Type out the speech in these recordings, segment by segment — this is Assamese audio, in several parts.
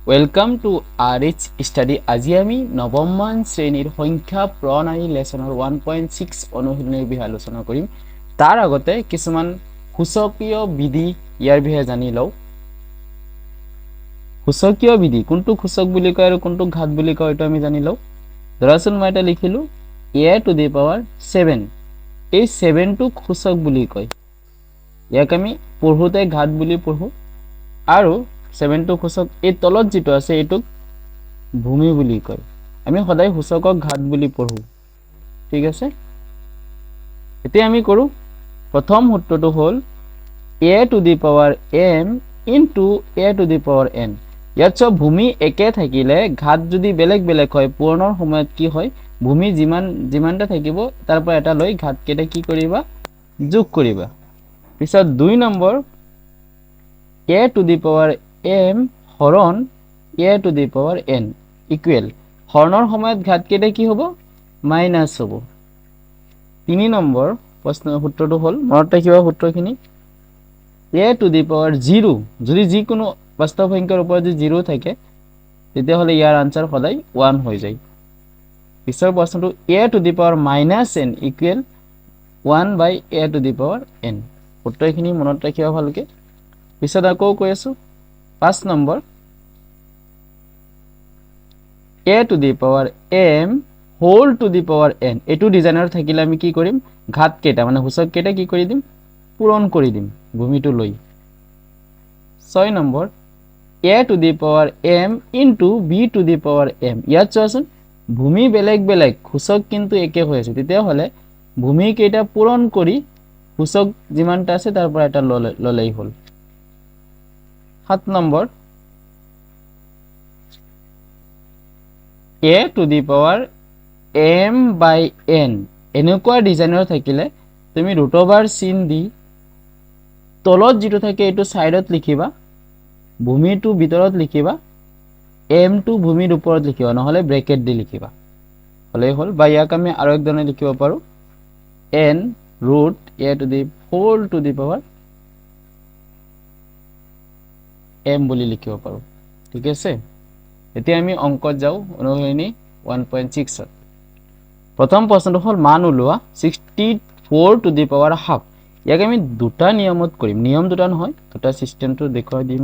Welcome to আৰএইচ study. আজি আমি নৱমমান শ্ৰেণীৰ সংখ্যা প্ৰণালী লেচনৰ 1.6 অনুশীলনীৰ বিষয়ে আলোচনা কৰিম। তাৰ আগতে কিছুমান সূচকীয় বিধি ইয়াৰ বিষয়ে জানি লওঁ। সূচকীয় বিধি কোনটো সূচক বুলি কয় আৰু কোনটো ঘাত বুলি কয় এইটো আমি জানি লওঁ। ধৰাচোন মই এটা লিখিলোঁ a to the power 7। এই 7টোক সূচক বুলি কয়। ইয়াক আমি পঢ়োঁতে ঘাত বুলি পঢ়োঁ আৰু 7টো সূচক এই তলত যেটো আছে এইটোক ভূমি বুলি কয়। আমি সদায় সূচকক ঘাত বুলি পঢ়ো, ঠিক আছে। এতিয়া আমি কৰো প্ৰথম সূত্ৰটো হ'ল a to the power m into a to the power n। ইয়াত সব ভূমি একে থাকিলে ঘাত যদি বেলেগ বেলেগ হয় পূৰণৰ সময়ত কি হয়, ভূমি যিমানটা থাকিব তাৰ পৰা এটা লৈ ঘাত কেইটা কি কৰিবা, যোগ কৰিবা। পিছত 2 number a to the power m হৰণ a to the power n equal হৰণৰ সময়ত ঘাত কেইটা কি হ'ব, মাইনাস হ'ব। 3 নম্বৰ প্ৰশ্ন সূত্ৰটো হ'ল মনত ৰাখিবা সূত্ৰখিনি a to the power 0 যদি যিকোনো বাস্তৱ সংখ্যাৰ ওপৰত যদি 0 থাকে তেতিয়াহ'লে ইয়াৰ আনসাৰ সদায় 1 হৈ যায়। পিছৰ প্ৰশ্নটো a to the power minus n equal 1 by a to the power n। সূত্ৰখিনি মনত ৰাখিবা ভালকে। পিছত আকৌ কৈ আছো 5 number a to the power m whole to the power n। এটো ডিজাইনাৰ থাকিলে আমি কি কৰিম, ঘাত কেইটা মানে সূচক কেইটা কি কৰি দিম, পূৰণ কৰি দিম ভূমিটো লৈ। 6 number a to the power m into b to the power m। ইয়াত চোৱাচোন ভূমি বেলেগ বেলেগ সূচক কিন্তু একে হৈ আছে, তেতিয়াহ'লে ভূমি কেইটা পূৰণ কৰি সূচক যিমানটা আছে তাৰ পৰা এটা ললেই হ'ল। 7 number a to the power m by n। এনেকুৱা ডিজাইনৰ থাকিলে তুমি ৰুট ওভাৰ চিন দি তলত যেটো থাকে এইটো সাইডত লিখিবা, ভূমিটো ভিতৰত লিখিবা, m টো ভূমিৰ ওপৰত লিখিবা, নহলে ব্ৰেকেট দি লিখিবা হলেই হ'ল। বা ইয়াক আমি আৰু এক ধৰণে লিখিব পাৰো n root a to the whole to the power m বুলি লিখিব পাৰো, ঠিক আছে। এতিয়া আমি অংকত যাও অনুশীলনী 1.6 ত। প্ৰথম প্ৰশ্নটো হ'ল মান উলোৱা 64 to the power half। ইয়াক আমি দুটা নিয়মত কৰিম, নিয়ম দুটা নহয়, দুটা সিস্টেমটো দেখুৱাই দিম।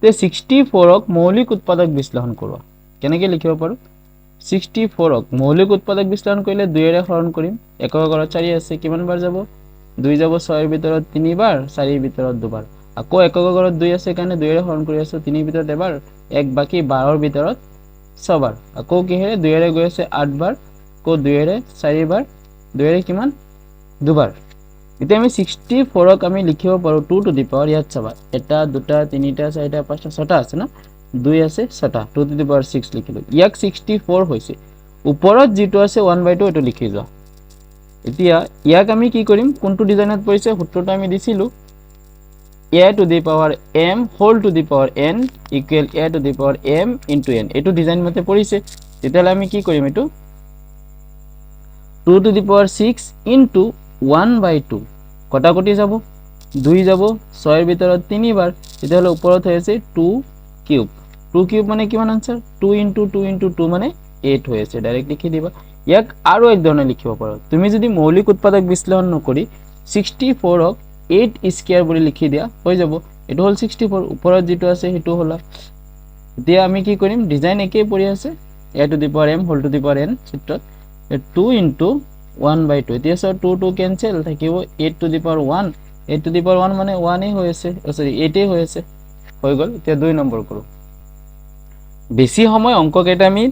তে 64ক মৌলিক উৎপাদক বিশ্লেষণ কৰোৱা। কেনেকৈ লিখিব পাৰো, 64ক মৌলিক উৎপাদক বিশ্লেষণ কৰিলে 2 ৰে হৰণ কৰিম। একক ঘৰত 4 আছে, কিমান বাৰ যাব, 2 যাব 6 ৰ ভিতৰত 3 বাৰ, 4 ৰ ভিতৰত 2 বাৰ। আকৌ একক ঘৰত 2 আছে কাৰণে 2 ৰে হৰণ কৰি আছো, 3 ৰ ভিতৰত এবাৰ, 1 বাকি 12 ৰ ভিতৰত 6 বাৰ। আকৌ কিহেৰে 2 ৰে গৈ আছে 8 বাৰ, আকৌ 2 ৰে 4 বাৰ, 2 ৰে কিমান 2 বাৰ। এতিয়া আমি 64ক আমি লিখিব পাৰো 2 to the power, ইয়াত চাবা এটা দুটা তিনিটা চাৰিটা পাঁচটা ছটা আছে না, 2 আছে ছটা, 2 to the power 6 লিখিলো। ইয়াক 64 হৈছে, ওপৰত যেটো আছে 1/2 এটো লিখি যোৱা। এতিয়া ইয়াক আমি কি কৰিম, কোনটো ডিজাইনত পৰিছে সূত্ৰটো আমি দিছিলো a to the power m whole to the power n equal a to the power m into n। এটো ডিজাইন মতে পৰিছে, তেতিয়াহ'লে আমি কি কৰিম, এটো 2 to the power 6 into 1/2 কটাকটি যাব, 2 যাব 6 ৰ ভিতৰত 3 বাৰ, তেতিয়াহ'লে ওপৰত হৈ আছে 2 কিউব। 2 কিউব মানে কিমান আনসাৰ, 2 into 2 into 2 মানে 8 হৈ আছে, ডাইৰেক্ট লিখি দিবা। ইয়াক আৰু এক ধৰণে লিখিব পাৰো, তুমি যদি মৌলিক উৎপাদক বিশ্লেষণ নকৰি 64ক 8 স্কয়াৰ বুলি লিখি দিয়া হৈ যাব। এটো হ'ল 64, ওপৰত যেটো আছে হেতু হলা। এতিয়া আমি কি কৰিম, ডিজাইন একেই পৰি আছে, a to the power m whole to the power n চিত্ৰত 2 into 1/2। এতিয়া সব 2 2 ক্যান্সেল থাকিব 8 to the power 1, 8 to the power 1 মানে 1 এই হৈ আছে, সরি 8 এই হৈ আছে, হৈ গল। এতিয়া 2 নম্বৰ কৰো। বেছি সময় অঙ্ক কেইটা আমি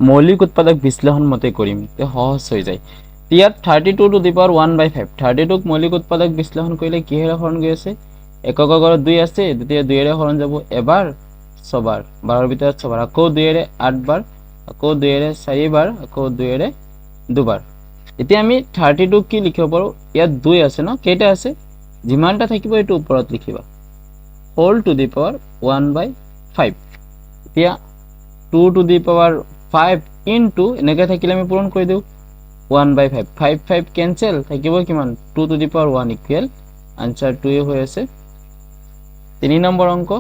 মৌলিক উৎপাদক বিশ্লেষণ মতে কৰিম, তে সহজ হৈ যায়। ইয়াত 32 to the power 1/5, 32ক মৌলিক উৎপাদক বিশ্লেষণ কৰিলে কিহেৰে হৰণ গৈ আছে, একক ঘৰত 2 আছে, তেতিয়া 2 ৰে হৰণ যাব এবাৰ 6 বাৰ, 12 ৰ ভিতৰত 6 বাৰ, আকৌ 2 ৰে 8 বাৰ, আকৌ 2 ৰে 4 বাৰ, আকৌ 2 ৰে 2 বাৰ। এতিয়া আমি 32 কি লিখিব পাৰো, ইয়াত 2 আছে ন, কেইটা আছে, যিমানটা থাকিব এটো ওপৰত লিখিবা, whole to the power 1/5। এতিয়া 2 to the power 5 into এনেকৈ থাকিলে আমি পূৰণ কৰি দিও 1/5, 5 5 ক্যান্সেল থাকিব কিমান 2 to the power 1 equal answer 2 হৈ আছে। 3 নম্বৰ অংক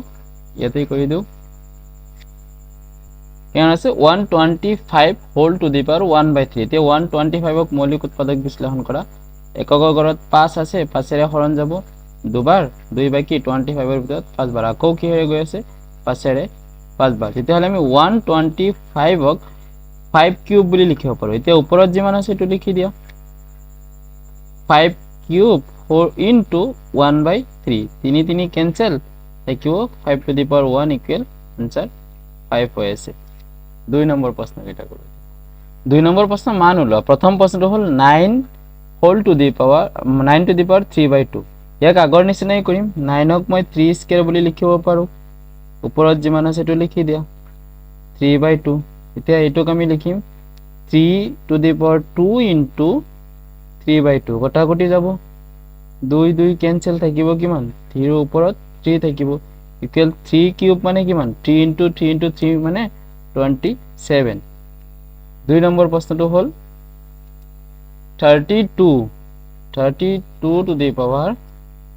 ইয়াতেই কৰি দিও, কিমান আছে 125 হোল টু দি পাৱাৰ 1/3 এতিয়া 125ক মৌলিক উৎপাদক বিশ্লেষণ কৰা এককৰ ঘৰত 5 আছে 5ৰে হৰণ যাব দুবাৰ 2 বাকি 25ৰ ভিতৰত 5 বাৰ আকৌ কি হৈ গৈ আছে 5ৰে 5 বাৰ তেতিয়াহ'লে আমি 125ক 5 কিউব বুলি লিখিব পাৰো এতিয়া ওপৰত যিমান আছে এটো লিখি দিয়া 5 কিউব 4 ইনটু 1/3 3 3 কেনসেল থাকিব 5 two the power 1 equal answer 5 হৈ আছে 2 নম্বৰ প্ৰশ্ন এটা কৰো 2 নম্বৰ প্ৰশ্ন মান ওলোৱা প্ৰথম প্ৰশ্নটো হ'ল 9 whole to the power 9 to the power 3/2 ইয়াক আগৰ নিচিনাই কৰিম 9ক মই 3 স্কয়াৰ বুলি লিখিব পাৰো ওপৰত যিমান আছে এটো লিখি দিয়া 3/2 এতিয়া এটোক আমি লিখিম 3 টু দি পাৱাৰ 2 ইনটু 3/2 কটাকটি যাব 2 2 কেনসেল থাকিব কিমান 3 ওপৰত 3 থাকিব ইকুৱেল 3 কিউব মানে কিমান 3 ইনটু 3 ইনটু 3 মানে 27 2 নম্বৰ প্ৰশ্নটো হ'ল 32 টু দি পাৱাৰ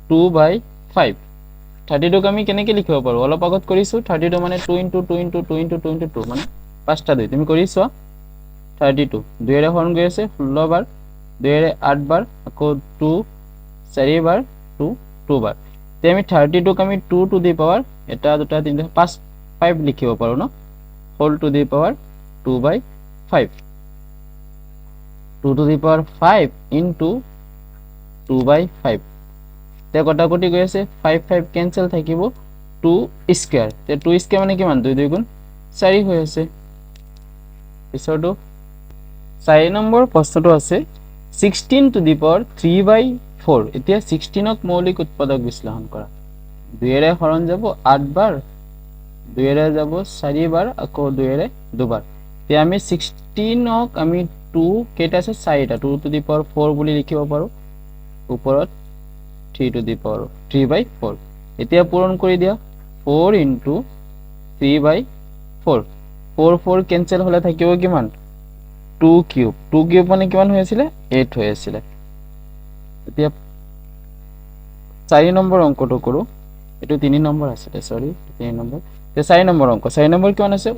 2/5 32ক আমি কেনেকৈ লিখিব পাৰো অলপ আগত কৰিছো 32 মানে 2 ইনটু 2 ইনটু 2 ইনটু 2 ইনটু 2 মানে 5টা 2 তুমি কৰিছো 32 2 এৰে হৰণ গৈ আছে 16 বাৰ 2 এৰে 8 বাৰ আকৌ 2 4 বাৰ 2 2 বাৰ তে আমি 32ক আমি 2 টু দি পাৱাৰ এটা দুটা তিনটা 5 লিখিব পাৰো n whole to the power 2/5 2 to the power 5 into 2/5 তে কটাকটি গৈ আছে 5 5 কেনসেল থাকিব 2 স্কয়াৰ তে 2 স্কয়াৰ মানে কিমান 2 2 গুণ 4 হৈ আছে পিছৰটো 4 নম্বৰ প্ৰশ্নটো আছে 16 to the power 3/4 এতিয়া 16ক মৌলিক উৎপাদক বিশ্লেষণ কৰা 2 এৰে হৰণ যাব 8 বাৰ 2 এৰে যাব 4 বাৰ আকৌ 2 এৰে 2 বাৰ তে আমি 16ক আমি 2 কেটা আছে 4টা 2 টু দি পাৱাৰ 4 বুলি লিখিব পাৰো ওপৰত 3 টু দি পাৱাৰ 3/4 এতিয়া পূৰণ কৰি দিয়া 4 ইনটু 3/4 4 4 কেনসেল হলে থাকিব কিমান 2 কিউব মানে কিমান হৈ আছিল 8 হৈ আছিল এতিয়া 4 নম্বৰ অংকটো কৰো এটো 3 নম্বৰ আছে সৰি 3 নম্বৰ তে 4 নম্বৰ অংক 4 নম্বৰ কিমান আছে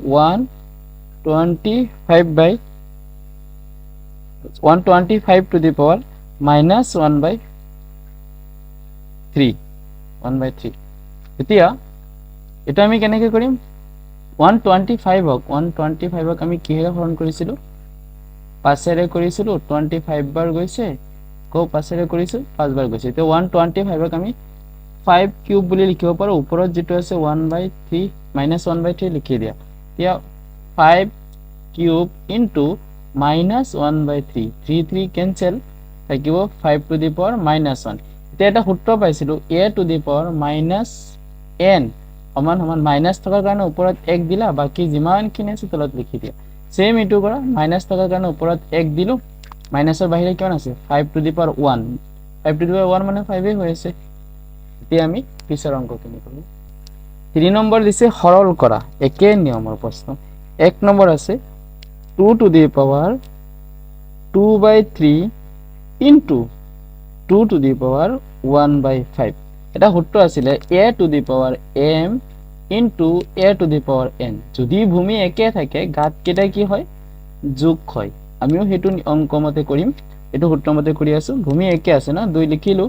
125 to the power minus 1/3 এতিয়া এটা আমি কেনেকৈ কৰিম 125ক আমি কিহেৰে হৰণ কৰিছিলো 5 এৰে কৰিছিলো 25 বাৰ গৈছে কো 5 এৰে কৰিছো 5 বাৰ গৈছে এতিয়া 125ক আমি 5 কিউব বুলি লিখিব পাৰো ওপৰত যেটো আছে 1/3 -1/3 লিখি দিয়া এতিয়া 5 কিউব ইনটু minus 1/3 3 3 cancel থাকিব 5 to the power -1 এতিয়া এটা সূত্ৰ পাইছিলো a to the power -n সমান সমান মাইনাস থকাৰ কাৰণে ওপৰত 1 দিলা বাকি যিমান খিনি আছে তলত লিখি দিয়া সেম ইটো কৰা মাইনাস থকাৰ কাৰণে ওপৰত 1 দিলো মাইনাসৰ বাহিৰে কিমান আছে 5 to the power 1 5 to the power 1 মানে 5 হৈ আছে এতিয়া আমি পিছৰ অংকখিনি কৰো 3 নম্বৰ দিছে সৰল কৰা একে নিয়মৰ প্ৰশ্ন 1 নম্বৰ আছে 2 to the power 2/3 into 2 to the power 1/5 এটা সূত্ৰ আছিল a to the power m into a to the power n যদি ভূমি একে থাকে ঘাত কেটা কি হয় যোগ হয় আমিও হেতু অংক মতে কৰিম এটো সূত্ৰ মতে কৰি আছো ভূমি একে আছে না 2 লিখিলো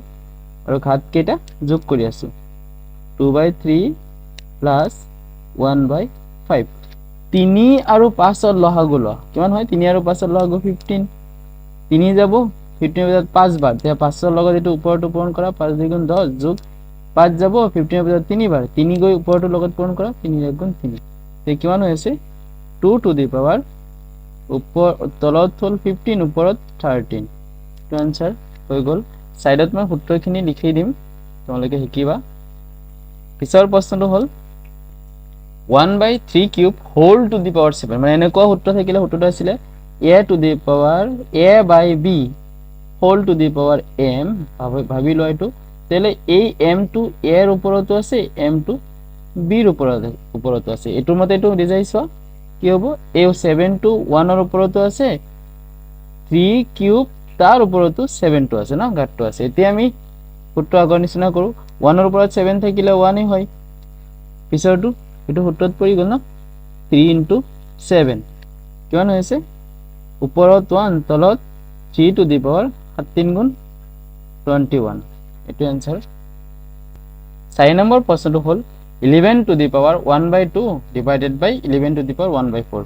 আৰু ঘাত কেটা যোগ কৰি আছো 2/3 plus 1/5 3 আৰু 5 ৰ লসাগু ল কিমান হয় 3 আৰু 5 ৰ লসাগু 15 3 যাব 15 ৰ ভিতৰত 5 বাৰ তে 5 ৰ লগত এটো ওপৰটো পূৰণ কৰা 5 2 গুণ 10 যোগ 5 যাব 15 ৰ ভিতৰত 3 বাৰ 3 গৈ ওপৰটো লগত পূৰণ কৰা 3 1 গুণ 3 তে কিমান হৈ আছে 2 টু দি পাৱাৰ ওপৰ তলত হ'ল 15 ওপৰত 13 তো आंसर হৈ গল সাইডত মই সূত্ৰখিনি লিখি দিম তোমালোকে শিকিবা পিছৰ প্ৰশ্নটো হ'ল 1/3 cube whole to the power 7 মানে এনেকুৱা সূত্ৰ থাকিলে সূত্ৰটো আছিল a to the power a/b whole to the power m ভাবি লয় তো তেলে এই m টু a এৰ উপৰতো আছে m টু b এৰ উপৰতো আছে এটোৰ মতে এটো ৰিজাইছো কি হ'ব a 7 টু 1 এৰ উপৰতো আছে 3 কিউব তাৰ উপৰতো 7 টু আছে না ঘাতটো আছে এতিয়া আমি সূত্ৰ আগৰ নিচিনা কৰো 1 এৰ উপৰত 7 থাকিলে 1 হয় পিছৰটো এটো সূত্ৰত পৰি গল না 3 into 7 কিমান হৈছে ওপৰত 1 তলত 3 টু দি পাৱাৰ 7 3 গুণ 21 এটো आंसर 4 নম্বৰ প্ৰশ্নটো হ'ল 11 to the power 1/2 divided by 11 to the power 1/4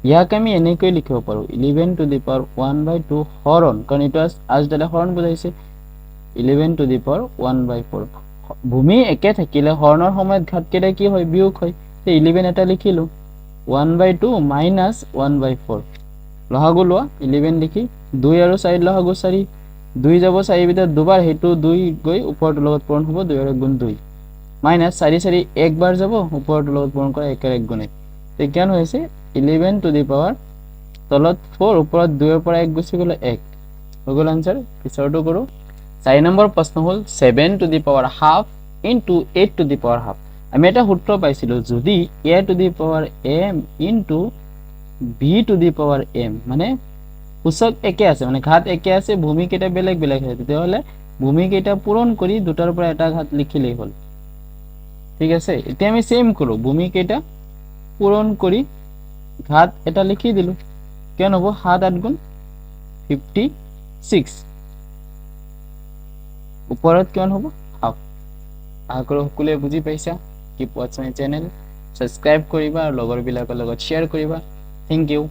ইয়াক আমি এনেকৈ লিখিব পাৰো 11 টু দি পাৱাৰ 1/2 হৰণ কাৰণ এটো আজদালে হৰণ বুজাইছে 11 টু দি পাৱাৰ 1/4 ভূমি একে থাকিলে হৰণৰ সময়ত ঘাত কেটা কি হয় বিয়োগ হয় তে 11 এটা লিখিলো 1/2 মাইনাস 1/4 লহাগু লোৱা 11 লিখি 2 আৰু 4 লহাগু 4 2 যাব 4 ভিতৰত দুবাৰ হেতু 2 গৈ ওপৰটো লগত পূৰণ হ'ব 2 আৰু 1 গুণ 2 মাইনাস 4 4 একবাৰ যাব ওপৰটো লগত পূৰণ কৰা 1 আৰু 1 গুণে তে কিমান হৈছে 11 টু দি পাৱাৰ তলত 4 ওপৰত 2 ৰ পৰা 1 গুছি গলে 1 হগল आंसर পিছৰটো কৰো 4 নম্বৰ প্ৰশ্ন হ'ল 7 two the power half into 8 two the power half আমি এটা সূত্ৰ পাইছিলো যদি a to the power m into b two the power m মানে সূচক একে আছে মানে ঘাত একে আছে ভূমি কেটা বেলেগ বেলেগ আছে তেতিয়াহলে ভূমি কেটা পূৰণ কৰি দুটাৰ পৰা এটা ঘাত লিখিলেই হ'ল ঠিক আছে এতিয়া আমি সেম কৰো ভূমি কেটা পূৰণ কৰি ঘাত এটা লিখি দিলু কেন হ'ব 7 8 গুণ 56 ওপৰত কিমান হ'ব হাফ আগৰ সকলে বুজি পাইছা keep watching my channel subscribe কৰিবা আৰু লগৰ বিলাকৰ লগত শেয়াৰ কৰিবা থ্যাংক ইউ